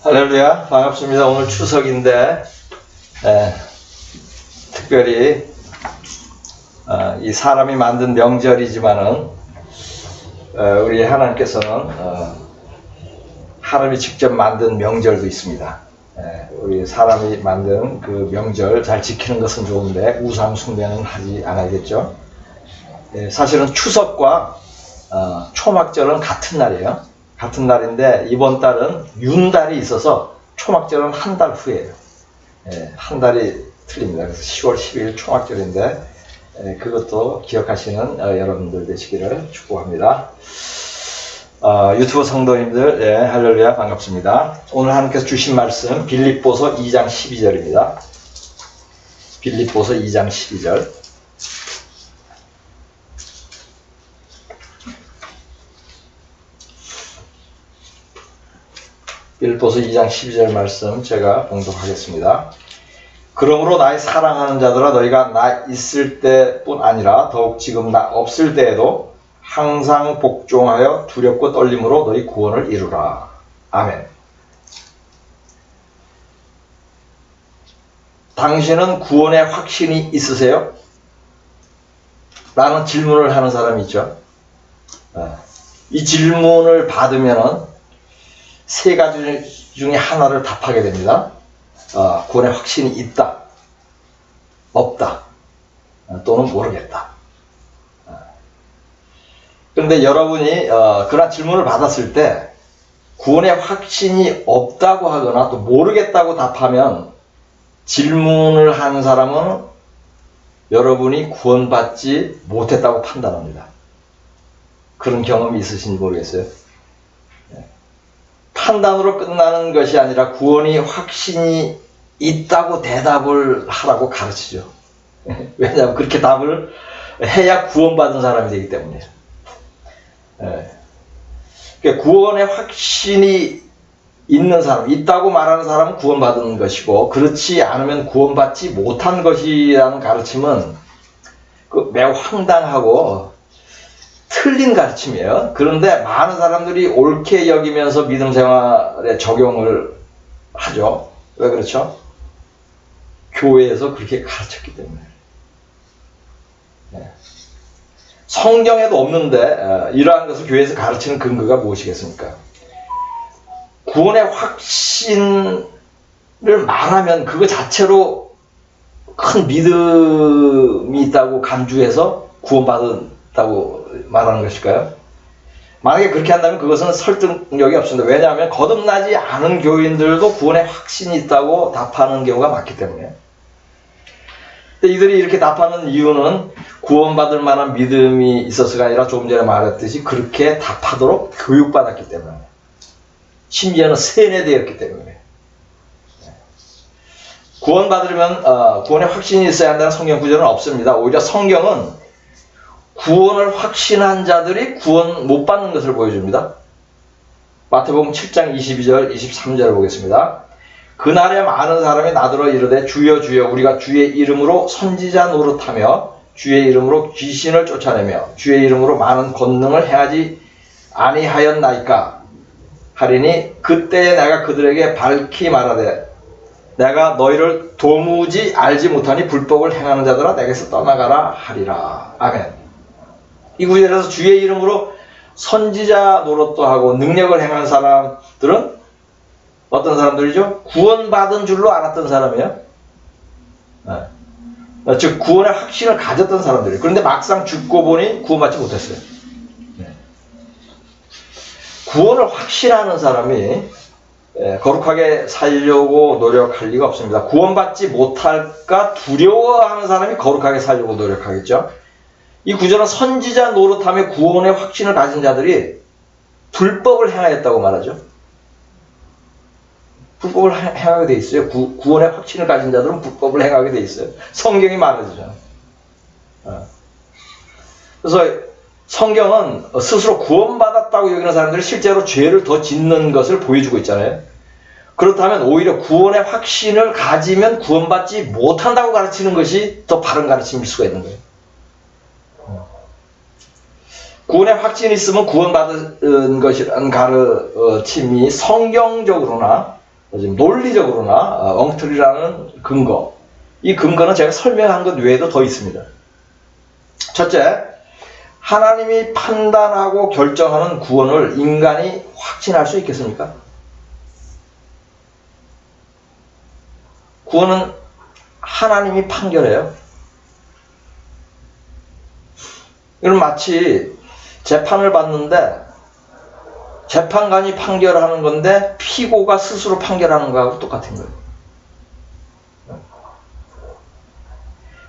할렐루야, 반갑습니다. 오늘 추석인데 특별히 이 사람이 만든 명절이지만은 우리 하나님께서는 하나님이 직접 만든 명절도 있습니다. 우리 사람이 만든 그 명절 잘 지키는 것은 좋은데 우상 숭배는 하지 않아야겠죠. 사실은 추석과 초막절은 같은 날이에요. 같은 날인데 이번 달은 윤달이 있어서 초막절은 한 달 후에요. 한 달이 틀립니다. 그래서 10월 12일 초막절인데 그것도 기억하시는 여러분들 되시기를 축복합니다. 유튜브 성도님들 할렐루야 반갑습니다. 오늘 하나님께서 주신 말씀 빌립보서 2장 12절입니다. 빌립보서 2장 12절. 빌립보서 2장 12절 말씀 제가 봉독하겠습니다. 그러므로 나의 사랑하는 자들아 너희가 나 있을 때뿐 아니라 더욱 지금 나 없을 때에도 항상 복종하여 두렵고 떨림으로 너희 구원을 이루라. 아멘. 당신은 구원의 확신이 있으세요? 라는 질문을 하는 사람이 있죠. 이 질문을 받으면은 세 가지 중에 하나를 답하게 됩니다. 구원의 확신이 있다, 없다, 또는 모르겠다. 그런데 여러분이 그런 질문을 받았을 때 구원의 확신이 없다고 하거나 또 모르겠다고 답하면 질문을 한 사람은 여러분이 구원받지 못했다고 판단합니다. 그런 경험이 있으신지 모르겠어요. 판단으로 끝나는 것이 아니라 구원이 확신이 있다고 대답을 하라고 가르치죠. 왜냐하면 그렇게 답을 해야 구원받은 사람이 되기 때문이에요. 그러니까 구원의 확신이 있는 사람, 있다고 말하는 사람은 구원받은 것이고 그렇지 않으면 구원받지 못한 것이라는 가르침은 매우 황당하고 틀린 가르침이에요. 그런데 많은 사람들이 옳게 여기면서 믿음 생활에 적용을 하죠. 왜 그렇죠? 교회에서 그렇게 가르쳤기 때문에. 성경에도 없는데 이러한 것을 교회에서 가르치는 근거가 무엇이겠습니까? 구원의 확신을 말하면 그거 자체로 큰 믿음이 있다고 간주해서 구원받았다고 말하는 것일까요? 만약에 그렇게 한다면 그것은 설득력이 없습니다. 왜냐하면 거듭나지 않은 교인들도 구원의 확신이 있다고 답하는 경우가 많기 때문에. 근데 이들이 이렇게 답하는 이유는 구원받을 만한 믿음이 있어서가 아니라 조금 전에 말했듯이 그렇게 답하도록 교육받았기 때문에, 심지어는 세뇌되었기 때문에. 구원받으려면 구원의 확신이 있어야 한다는 성경 구절은 없습니다. 오히려 성경은 구원을 확신한 자들이 구원 못 받는 것을 보여줍니다. 마태복음 7장 22절 23절을 보겠습니다. 그날에 많은 사람이 나더러 이르되 주여 주여 우리가 주의 이름으로 선지자 노릇하며 주의 이름으로 귀신을 쫓아내며 주의 이름으로 많은 권능을 행하지 아니하였나이까 하리니 그때에 내가 그들에게 밝히 말하되 내가 너희를 도무지 알지 못하니 불법을 행하는 자들아 내게서 떠나가라 하리라. 아멘. 이 구절에서 주의 이름으로 선지자 노릇도 하고 능력을 행한 사람들은 어떤 사람들이죠? 구원받은 줄로 알았던 사람이에요. 즉 구원의 확신을 가졌던 사람들이에요. 그런데 막상 죽고 보니 구원받지 못했어요. 구원을 확신하는 사람이 거룩하게 살려고 노력할 리가 없습니다. 구원받지 못할까 두려워하는 사람이 거룩하게 살려고 노력하겠죠. 이 구절은 선지자 노릇하며 구원의 확신을 가진 자들이 불법을 행하였다고 말하죠. 불법을 행하게 돼 있어요. 구원의 확신을 가진 자들은 불법을 행하게 돼 있어요. 성경이 말해주잖아요. 그래서 성경은 스스로 구원받았다고 여기는 사람들이 실제로 죄를 더 짓는 것을 보여주고 있잖아요. 그렇다면 오히려 구원의 확신을 가지면 구원받지 못한다고 가르치는 것이 더 바른 가르침일 수가 있는 거예요. 구원의 확신이 있으면 구원받은 것이라는 가르침이 성경적으로나 지금 논리적으로나 엉터리라는 근거, 이 근거는 제가 설명한 것 외에도 더 있습니다. 첫째, 하나님이 판단하고 결정하는 구원을 인간이 확신할 수 있겠습니까? 구원은 하나님이 판결해요. 이건 마치 재판을 받는데 재판관이 판결하는 건데 피고가 스스로 판결하는 거하고 똑같은 거예요.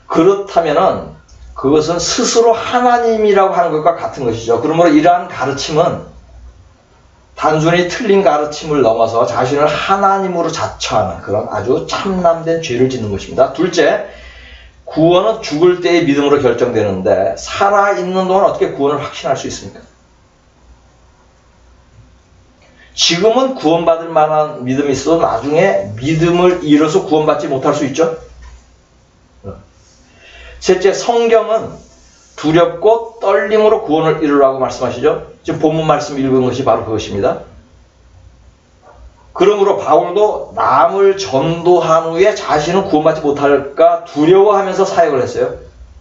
그렇다면은 그것은 스스로 하나님이라고 하는 것과 같은 것이죠. 그러므로 이러한 가르침은 단순히 틀린 가르침을 넘어서 자신을 하나님으로 자처하는 그런 아주 참남된 죄를 짓는 것입니다. 둘째, 구원은 죽을 때의 믿음으로 결정되는데 살아있는 동안 어떻게 구원을 확신할 수 있습니까? 지금은 구원받을 만한 믿음이 있어도 나중에 믿음을 잃어서 구원받지 못할 수 있죠. 셋째, 성경은 두렵고 떨림으로 구원을 이루라고 말씀하시죠. 지금 본문 말씀 읽은 것이 바로 그것입니다. 그러므로 바울도 남을 전도한 후에 자신은 구원받지 못할까 두려워하면서 사역을 했어요.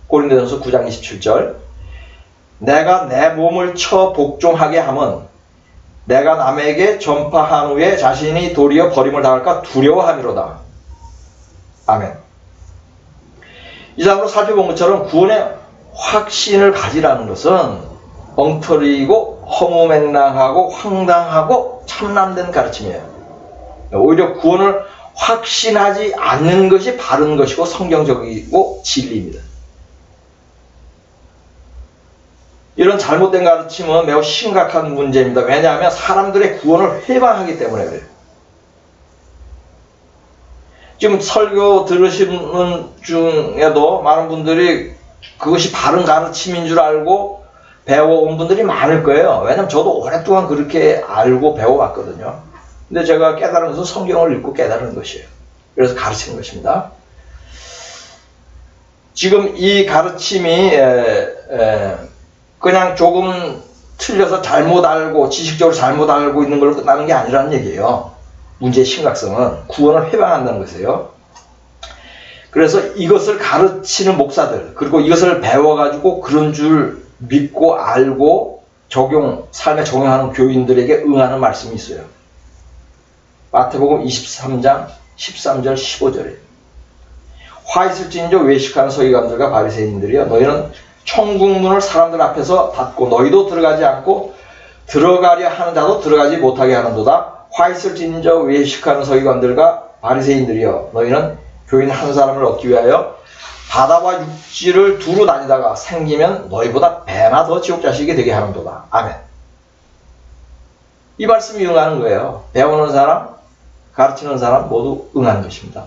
고린도전서 9장 27절. 내가 내 몸을 쳐 복종하게 함은 내가 남에게 전파한 후에 자신이 도리어 버림을 당할까 두려워함이로다. 아멘. 이상으로 살펴본 것처럼 구원의 확신을 가지라는 것은 엉터리이고 허무맹랑하고 황당하고 참남된 가르침이에요. 오히려 구원을 확신하지 않는 것이 바른 것이고 성경적이고 진리입니다. 이런 잘못된 가르침은 매우 심각한 문제입니다. 왜냐하면 사람들의 구원을 회방하기 때문에 그래요. 지금 설교 들으시는 중에도 많은 분들이 그것이 바른 가르침인 줄 알고 배워온 분들이 많을 거예요. 왜냐하면 저도 오랫동안 그렇게 알고 배워왔거든요. 근데 제가 깨달은 것은 성경을 읽고 깨달은 것이에요. 그래서 가르치는 것입니다. 지금 이 가르침이 그냥 조금 틀려서 잘못 알고 지식적으로 잘못 알고 있는 걸로 끝나는 게 아니라는 얘기예요. 문제의 심각성은 구원을 회방한다는 것이에요. 그래서 이것을 가르치는 목사들, 그리고 이것을 배워가지고 그런 줄 믿고 알고 삶에 적용하는 교인들에게 응하는 말씀이 있어요. 마태복음 23장 13절 15절에 화 있을진저 외식하는 서기관들과 바리새인들이여 너희는 천국문을 사람들 앞에서 닫고 너희도 들어가지 않고 들어가려 하는 자도 들어가지 못하게 하는도다. 화 있을진저 외식하는 서기관들과 바리새인들이여 너희는 교인 한 사람을 얻기 위하여 바다와 육지를 두루 다니다가 생기면 너희보다 배나 더 지옥 자식이 되게 하는도다. 아멘. 이 말씀이 응하는 거예요. 배우는 사람, 가르치는 사람 모두 응하는 것입니다.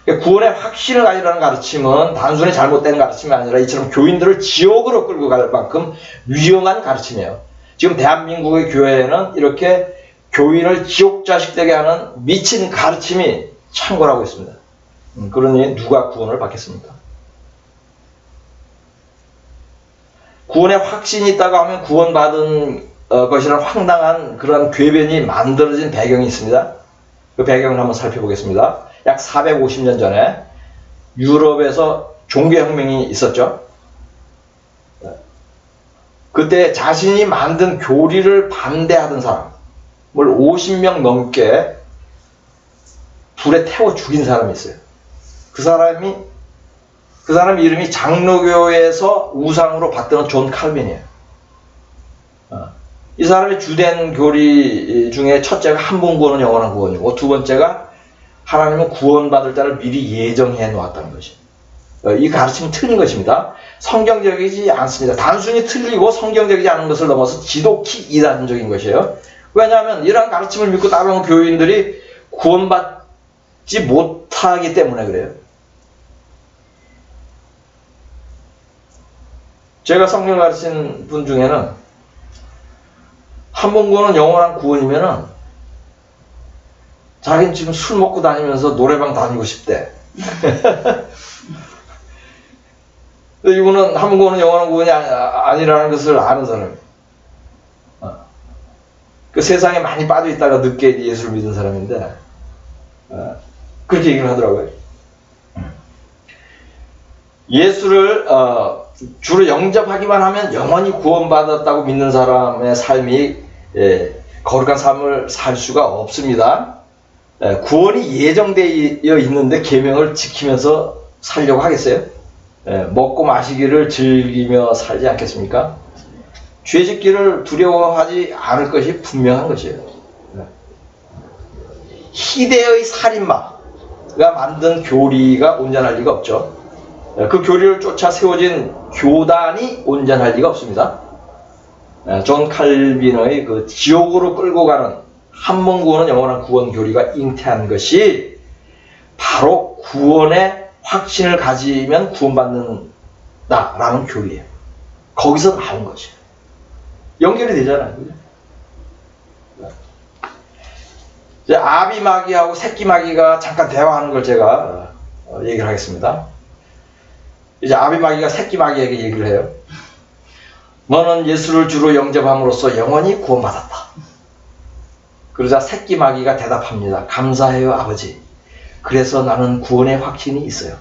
구원의 확신을 가지라는 가르침은 단순히 잘못된 가르침이 아니라 이처럼 교인들을 지옥으로 끌고 갈 만큼 위험한 가르침이에요. 지금 대한민국의 교회에는 이렇게 교인을 지옥 자식 되게 하는 미친 가르침이 창궐하고 있습니다. 그러니 누가 구원을 받겠습니까? 구원의 확신이 있다고 하면 구원받은 것이라는 황당한 그런 궤변이 만들어진 배경이 있습니다. 그 배경을 한번 살펴보겠습니다. 약 450년 전에 유럽에서 종교혁명이 있었죠. 그때 자신이 만든 교리를 반대하던 사람을 50명 넘게 불에 태워 죽인 사람이 있어요. 그 사람 이름이 장로교에서 우상으로 받던 존 칼빈이에요. 이 사람의 주된 교리 중에 첫째가 한 번 구원은 영원한 구원이고 두 번째가 하나님은 구원받을 자를 미리 예정해 놓았다는 것이. 이 가르침은 틀린 것입니다. 성경적이지 않습니다. 단순히 틀리고 성경적이지 않은 것을 넘어서 지독히 이단적인 것이에요. 왜냐하면 이러한 가르침을 믿고 따르는 교인들이 구원받지 못하기 때문에 그래요. 제가 성경 가르친 분 중에는 한 번 구원은 영원한 구원이면은 자기는 지금 술 먹고 다니면서 노래방 다니고 싶대. 이분은 한 번 구원은 영원한 구원이 아니라는 것을 아는 사람이에요. 그 세상에 많이 빠져 있다가 늦게 예수를 믿은 사람인데 그렇게 얘기를 하더라고요. 예수를 주로 영접하기만 하면 영원히 구원받았다고 믿는 사람의 삶이 거룩한 삶을 살 수가 없습니다. 구원이 예정되어 있는데 계명을 지키면서 살려고 하겠어요? 먹고 마시기를 즐기며 살지 않겠습니까? 죄짓기를 두려워하지 않을 것이 분명한 것이에요. 희대의 살인마가 만든 교리가 온전할 리가 없죠. 그 교리를 쫓아 세워진 교단이 온전할 리가 없습니다. 존 칼빈의 그 지옥으로 끌고 가는 한 번 구원은 영원한 구원 교리가 잉태한 것이 바로 구원의 확신을 가지면 구원받는다라는 교리예요. 거기서 나온 것이에요. 연결이 되잖아요. 이제 아비 마귀하고 새끼 마귀가 잠깐 대화하는 걸 제가 얘기를 하겠습니다. 이제 아비 마귀가 새끼 마귀에게 얘기를 해요. 너는 예수를 주로 영접함으로써 영원히 구원받았다. 그러자 새끼 마귀가 대답합니다. 감사해요, 아버지. 그래서 나는 구원의 확신이 있어요.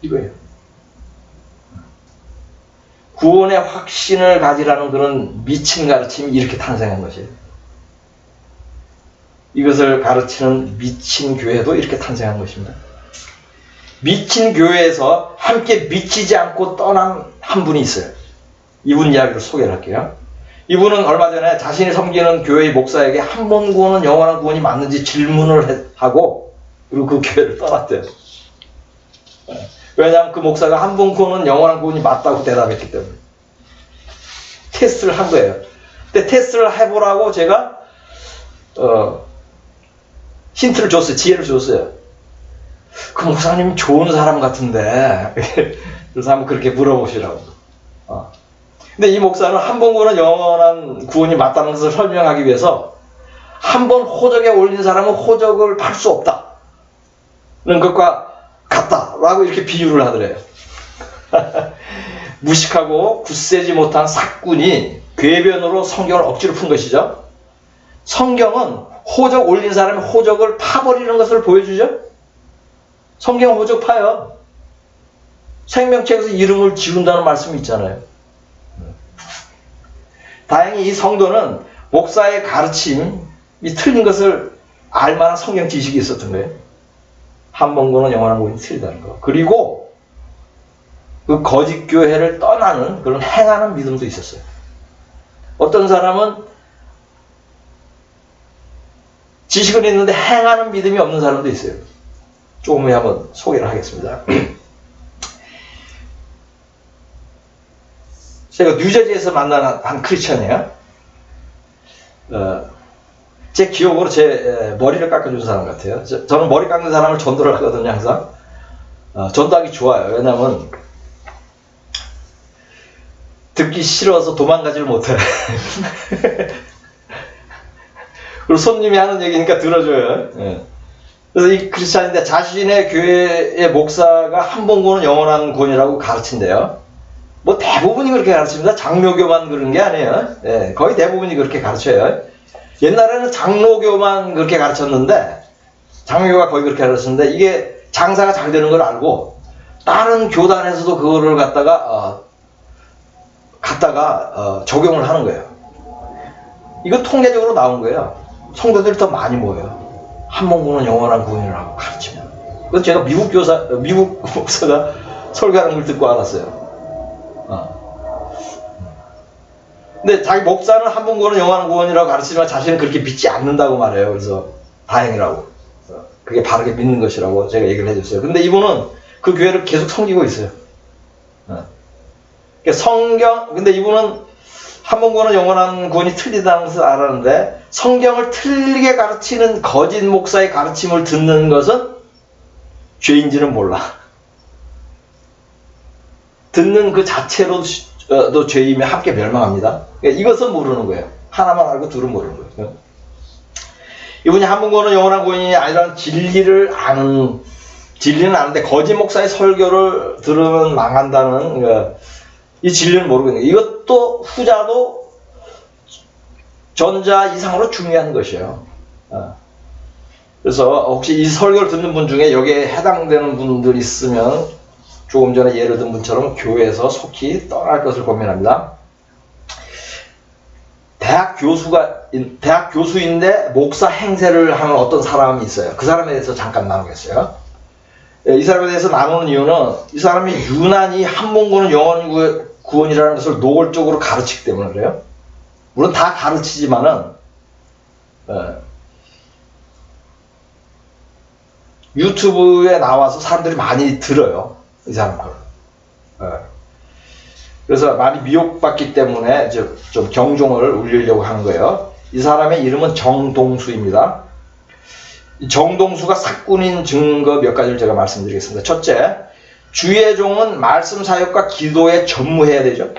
이거예요. 구원의 확신을 가지라는 그런 미친 가르침이 이렇게 탄생한 것이에요. 이것을 가르치는 미친 교회도 이렇게 탄생한 것입니다. 미친 교회에서 함께 미치지 않고 떠난 한 분이 있어요. 이분 이야기를 소개를 할게요. 이분은 얼마 전에 자신이 섬기는 교회의 목사에게 한 번 구원은 영원한 구원이 맞는지 질문을 하고 그리고 그 교회를 떠났대요. 왜냐하면 그 목사가 한 번 구원은 영원한 구원이 맞다고 대답했기 때문에 테스트를 한 거예요. 근데 테스트를 해보라고 제가 힌트를 줬어요. 지혜를 줬어요. 그 목사님 좋은 사람 같은데 그래서 한번 그렇게 물어보시라고. 근데 이 목사는 한 번 구원은 영원한 구원이 맞다는 것을 설명하기 위해서 한 번 호적에 올린 사람은 호적을 팔 수 없다는 것과 같다라고 이렇게 비유를 하더래요. 무식하고 굳세지 못한 사꾼이 궤변으로 성경을 억지로 푼 것이죠. 성경은 호적 올린 사람이 호적을 파버리는 것을 보여주죠. 성경 호적 파요. 생명책에서 이름을 지운다는 말씀이 있잖아요. 다행히 이 성도는 목사의 가르침이 틀린 것을 알만한 성경 지식이 있었던 거예요. 한 번 구원은 영원한 구원이 틀리다는 거. 그리고 그 거짓 교회를 떠나는 그런 행하는 믿음도 있었어요. 어떤 사람은 지식은 있는데 행하는 믿음이 없는 사람도 있어요. 조금 후에 한번 소개를 하겠습니다. 제가 뉴저지에서 만난 한 크리스천이에요. 제 기억으로 제 머리를 깎아준 사람 같아요. 저는 머리 깎는 사람을 전도를 하거든요, 항상. 전도하기 좋아요. 왜냐면 듣기 싫어서 도망가지를 못해. 그리고 손님이 하는 얘기니까 들어줘요. 그래서 이 크리스찬인데 자신의 교회의 목사가 한 번 구원은 영원한 구원이라고 가르친대요. 뭐 대부분이 그렇게 가르칩니다. 장로교만 그런 게 아니에요. 거의 대부분이 그렇게 가르쳐요. 옛날에는 장로교만 그렇게 가르쳤는데 장로교가 거의 그렇게 가르쳤는데 이게 장사가 잘 되는 걸 알고 다른 교단에서도 그거를 갖다가 적용을 하는 거예요. 이거 통계적으로 나온 거예요. 성도들이 더 많이 모여요. 한 번 구원은 영원한 구원이라고 가르치면. 그래서 제가 미국 목사가 설교하는 걸 듣고 알았어요. 근데 자기 목사는 한 번 구원은 영원한 구원이라고 가르치지만 자신은 그렇게 믿지 않는다고 말해요. 그래서 다행이라고. 그게 바르게 믿는 것이라고 제가 얘기를 해줬어요. 근데 이분은 그 교회를 계속 섬기고 있어요. 근데 이분은 한 번 구원은 영원한 구원이 틀리다는 것을 알았는데 성경을 틀리게 가르치는 거짓 목사의 가르침을 듣는 것은 죄인지는 몰라. 듣는 그 자체로도 죄임에 함께 멸망합니다. 이것은 모르는 거예요. 하나만 알고 둘은 모르는 거예요. 이분이 한 번 구원은 영원한 구원이 아니라 진리는 아는데 거짓 목사의 설교를 들으면 망한다는 이 진리는 모르겠네요. 이것도 후자도 전자 이상으로 중요한 것이에요. 그래서 혹시 이 설교를 듣는 분 중에 여기에 해당되는 분들 있으면 조금 전에 예를 든 분처럼 교회에서 속히 떠날 것을 고민합니다. 대학 교수인데 목사 행세를 하는 어떤 사람이 있어요. 그 사람에 대해서 잠깐 나누겠어요. 이 사람에 대해서 나누는 이유는 이 사람이 유난히 한문구는 영원 구원이라는 것을 노골적으로 가르치기 때문에 그래요. 물론 다 가르치지만은 유튜브에 나와서 사람들이 많이 들어요. 이 사람 걸. 그래서 많이 미혹받기 때문에 좀 경종을 울리려고 하는 거예요. 이 사람의 이름은 정동수입니다. 이 정동수가 사꾼인 증거 몇 가지를 제가 말씀드리겠습니다. 첫째, 주의 종은 말씀 사역과 기도에 전무해야 되죠.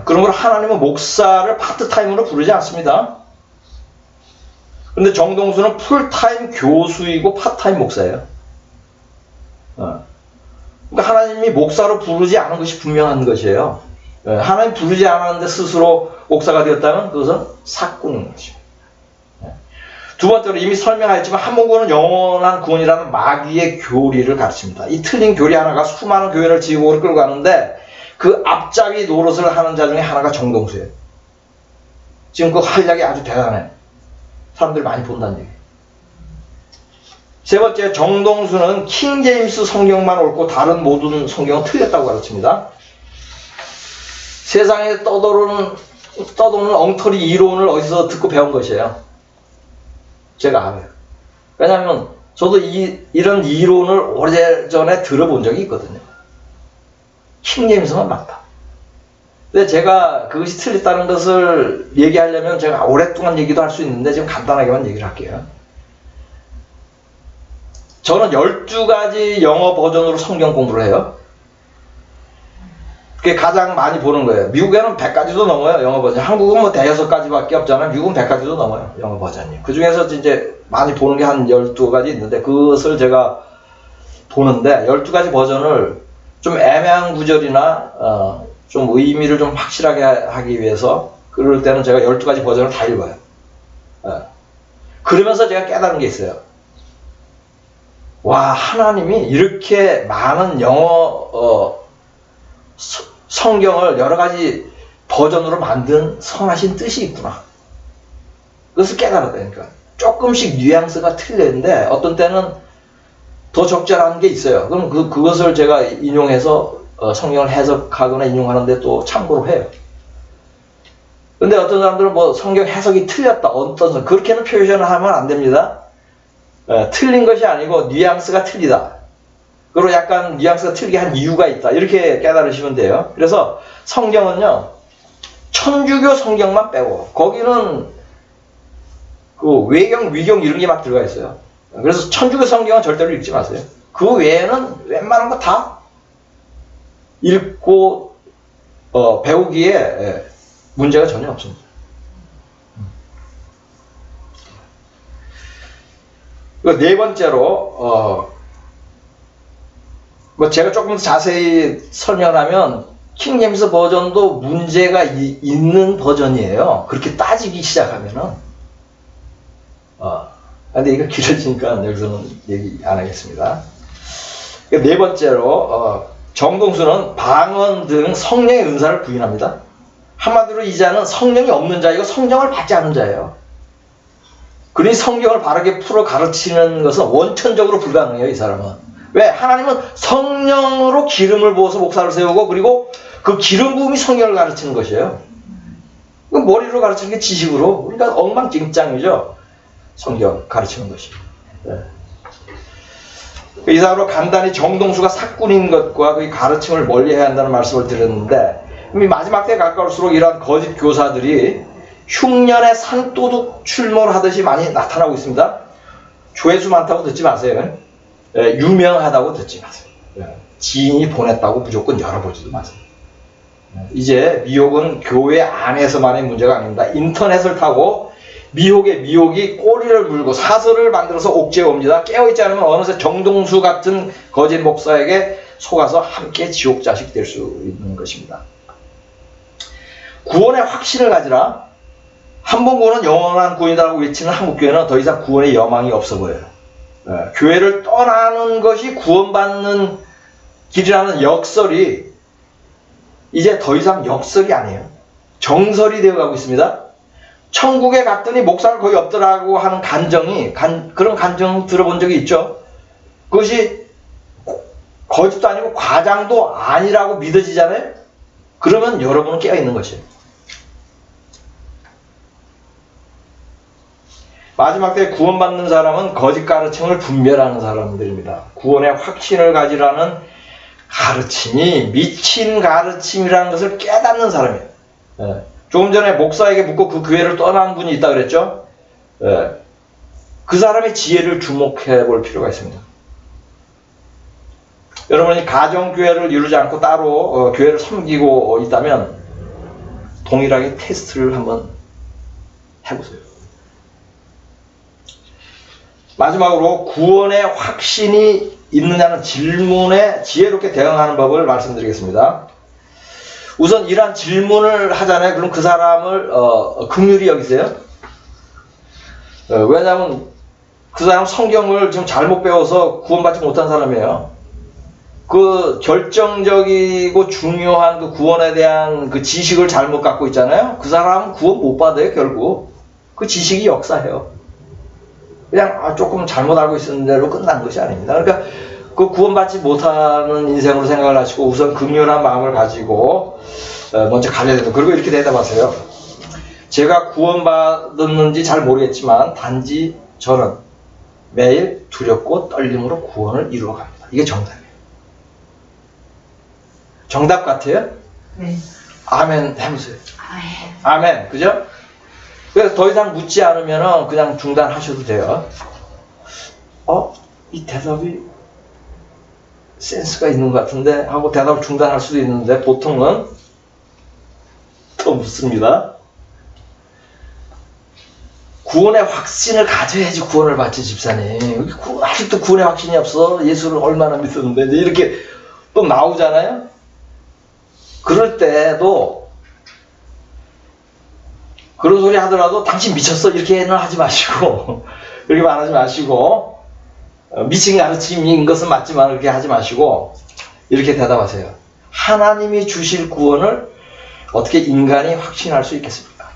그러므로 하나님은 목사를 파트타임으로 부르지 않습니다. 그런데 정동수는 풀타임 교수이고 파트타임 목사예요. 그러니까 하나님이 목사로 부르지 않은 것이 분명한 것이에요. 하나님 부르지 않았는데 스스로 목사가 되었다면 그것은 사꾼인 것이죠. 두 번째로 이미 설명하였지만 한문구는 영원한 구원이라는 마귀의 교리를 가르칩니다. 이 틀린 교리 하나가 수많은 교회를 지옥으로 끌고 가는데 그 앞잡이 노릇을 하는 자 중에 하나가 정동수예요. 지금 그 활약이 아주 대단해. 사람들이 많이 본다는 얘기예요. 세 번째, 정동수는 킹제임스 성경만 옳고 다른 모든 성경은 틀렸다고 가르칩니다. 세상에 떠도는 엉터리 이론을 어디서 듣고 배운 것이에요. 제가 알아요. 왜냐하면 저도 이런 이론을 오래전에 들어본 적이 있거든요. 킹제임스만 맞다. 근데 제가 그것이 틀렸다는 것을 얘기하려면 제가 오랫동안 얘기도 할 수 있는데 지금 간단하게만 얘기를 할게요. 저는 12가지 영어 버전으로 성경 공부를 해요. 그게 가장 많이 보는 거예요. 미국에는 100가지도 넘어요, 영어 버전. 한국은 뭐 5-6가지밖에 없잖아요. 미국은 100가지도 넘어요, 영어 버전이. 그 중에서 이제 많이 보는 게 한 12가지 있는데 그것을 제가 보는데 12가지 버전을 좀 애매한 구절이나 좀 의미를 좀 확실하게 하기 위해서 그럴 때는 제가 12가지 버전을 다 읽어요. 그러면서 제가 깨달은 게 있어요. 와, 하나님이 이렇게 많은 영어 성경을 여러 가지 버전으로 만든 선하신 뜻이 있구나. 그것을 깨달았다니까. 조금씩 뉘앙스가 틀리는데 어떤 때는 더 적절한 게 있어요. 그럼 그것을 제가 인용해서 성경을 해석하거나 인용하는데 또 참고로 해요. 근데 어떤 사람들은 뭐 성경 해석이 틀렸다. 그렇게는 표현을 하면 안 됩니다. 틀린 것이 아니고 뉘앙스가 틀리다. 그리고 약간 뉘앙스가 틀리게 한 이유가 있다. 이렇게 깨달으시면 돼요. 그래서 성경은요, 천주교 성경만 빼고 거기는 그 외경, 위경 이런 게 막 들어가 있어요. 그래서 천주교 성경은 절대로 읽지 마세요. 그 외에는 웬만한 거 다 읽고 배우기에 문제가 전혀 없습니다. 네 번째로 뭐 제가 조금 더 자세히 설명하면 킹제임스 버전도 문제가 있는 버전이에요. 그렇게 따지기 시작하면은 근데 이거 길어지니까 여기서는 얘기 안 하겠습니다. 네 번째로 정동수는 방언 등 성령의 은사를 부인합니다. 한마디로 이 자는 성령이 없는 자이고 성령을 받지 않은 자예요. 그러니 성경을 바르게 풀어 가르치는 것은 원천적으로 불가능해요, 이 사람은. 왜? 하나님은 성령으로 기름을 부어서 목사를 세우고 그리고 그 기름 부음이 성경을 가르치는 것이에요. 머리로 가르치는 게 지식으로. 그러니까 엉망진창이죠. 성경 가르치는 것이. 네. 이상으로 간단히 정동수가 사꾼인 것과 그 가르침을 멀리해야 한다는 말씀을 드렸는데 마지막 때에 가까울수록 이러한 거짓 교사들이 흉년의 산도둑 출몰 하듯이 많이 나타나고 있습니다. 조회수 많다고 듣지 마세요. 유명하다고 듣지 마세요. 지인이 보냈다고 무조건 열어보지도 마세요. 이제 미혹은 교회 안에서만의 문제가 아닙니다. 인터넷을 타고 미혹이 꼬리를 물고 사설을 만들어서 옥죄어 옵니다. 깨어있지 않으면 어느새 정동수 같은 거짓 목사에게 속아서 함께 지옥 자식 될 수 있는 것입니다. 구원의 확신을 가지라. 한 번 구원은 영원한 구원이라고 외치는 한국교회는 더 이상 구원의 여망이 없어 보여요. 교회를 떠나는 것이 구원받는 길이라는 역설이 이제 더 이상 역설이 아니에요. 정설이 되어가고 있습니다. 천국에 갔더니 목사가 거의 없더라고 하는 그런 간정 들어본 적이 있죠. 그것이 거짓도 아니고 과장도 아니라고 믿어지잖아요. 그러면 여러분은 깨어있는 것이에요. 마지막 때 구원받는 사람은 거짓 가르침을 분별하는 사람들입니다. 구원의 확신을 가지라는 가르침이 미친 가르침이라는 것을 깨닫는 사람이에요. 조금 전에 목사에게 묻고 그 교회를 떠난 분이 있다 그랬죠. 그 사람의 지혜를 주목해 볼 필요가 있습니다. 여러분이 가정교회를 이루지 않고 따로 교회를 섬기고 있다면 동일하게 테스트를 한번 해보세요. 마지막으로 구원의 확신이 있느냐는 질문에 지혜롭게 대응하는 법을 말씀드리겠습니다. 우선 이러한 질문을 하잖아요. 그럼 그 사람을 긍휼히 여기세요. 왜냐하면 그 사람 성경을 지금 잘못 배워서 구원받지 못한 사람이에요. 그 결정적이고 중요한 그 구원에 대한 그 지식을 잘못 갖고 있잖아요. 그 사람은 구원 못 받아요. 결국 그 지식이 역사해요. 그냥 조금 잘못 알고 있었는 대로 끝난 것이 아닙니다. 그러니까 그 구원받지 못하는 인생으로 생각을 하시고 우선 긍휼한 마음을 가지고 먼저 가져야 된다. 그리고 이렇게 대답하세요. 제가 구원받았는지 잘 모르겠지만 단지 저는 매일 두렵고 떨림으로 구원을 이루어 갑니다. 이게 정답이에요. 정답 같아요? 네. 아멘 해보세요. 아멘. 그죠? 그래서 더 이상 묻지 않으면 그냥 중단하셔도 돼요. 이 대답이 센스가 있는 것 같은데 하고 대답을 중단할 수도 있는데 보통은 더 묻습니다. 구원의 확신을 가져야지 구원을 받지, 집사님. 아직도 구원의 확신이 없어. 예수를 얼마나 믿었는데. 이제 이렇게 또 나오잖아요. 그럴 때도 그런 소리 하더라도 당신 미쳤어 이렇게는 하지 마시고 그렇게 말하지 마시고 미친 가르침인 것은 맞지만 그렇게 하지 마시고 이렇게 대답하세요. 하나님이 주실 구원을 어떻게 인간이 확신할 수 있겠습니까?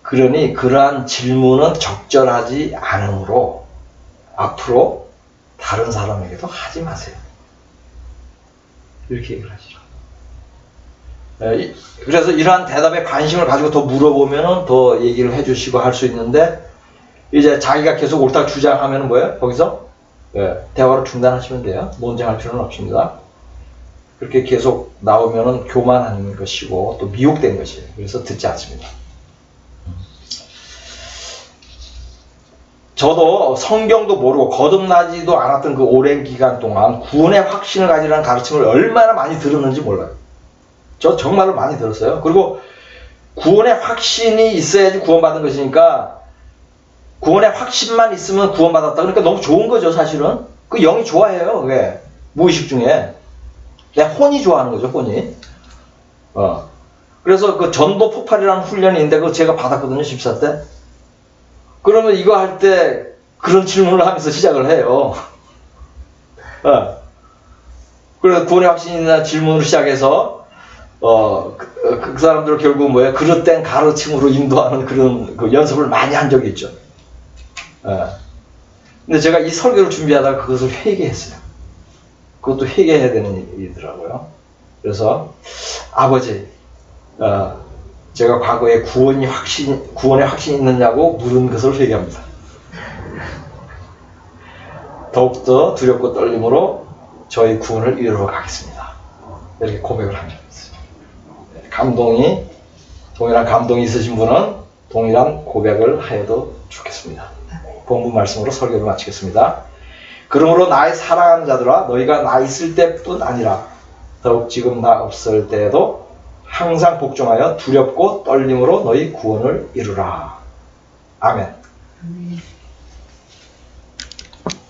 그러니 그러한 질문은 적절하지 않으므로 앞으로 다른 사람에게도 하지 마세요. 이렇게 얘기를 하시죠. 그래서 이러한 대답에 관심을 가지고 더 물어보면 더 얘기를 해주시고 할 수 있는데 이제 자기가 계속 옳다고 주장하면 뭐예요? 거기서 대화를 중단하시면 돼요. 논쟁할 필요는 없습니다. 그렇게 계속 나오면 교만한 것이고 또 미혹된 것이에요. 그래서 듣지 않습니다. 저도 성경도 모르고 거듭나지도 않았던 그 오랜 기간 동안 구원의 확신을 가지라는 가르침을 얼마나 많이 들었는지 몰라요. 저 정말로 많이 들었어요. 그리고 구원의 확신이 있어야지 구원받은 것이니까 구원의 확신만 있으면 구원받았다. 그러니까 너무 좋은 거죠, 사실은. 그 영이 좋아해요, 그게. 무의식 중에. 내 혼이 좋아하는 거죠, 혼이. 그래서 그 전도 폭발이라는 훈련이 있는데 그거 제가 받았거든요, 14 때. 그러면 이거 할 때 그런 질문을 하면서 시작을 해요. 그래서 구원의 확신이 있는 질문으로 시작해서 그 사람들을 결국 뭐예요? 그릇된 가르침으로 인도하는 그런 그 연습을 많이 한 적이 있죠. 근데 제가 이 설교를 준비하다가 그것을 회개했어요. 그것도 회개해야 되는 일이더라고요. 그래서 아버지, 제가 과거에 구원의 확신이 있느냐고 물은 것을 회개합니다. 더욱더 두렵고 떨림으로 저희 구원을 이루어 가겠습니다. 이렇게 고백을 한 적이 있어요. 동일한 감동이 있으신 분은 동일한 고백을 하여도 좋겠습니다. 본문 말씀으로 설교를 마치겠습니다. 그러므로 나의 사랑하는 자들아, 너희가 나 있을 때뿐 아니라 더욱 지금 나 없을 때에도 항상 복종하여 두렵고 떨림으로 너희 구원을 이루라. 아멘.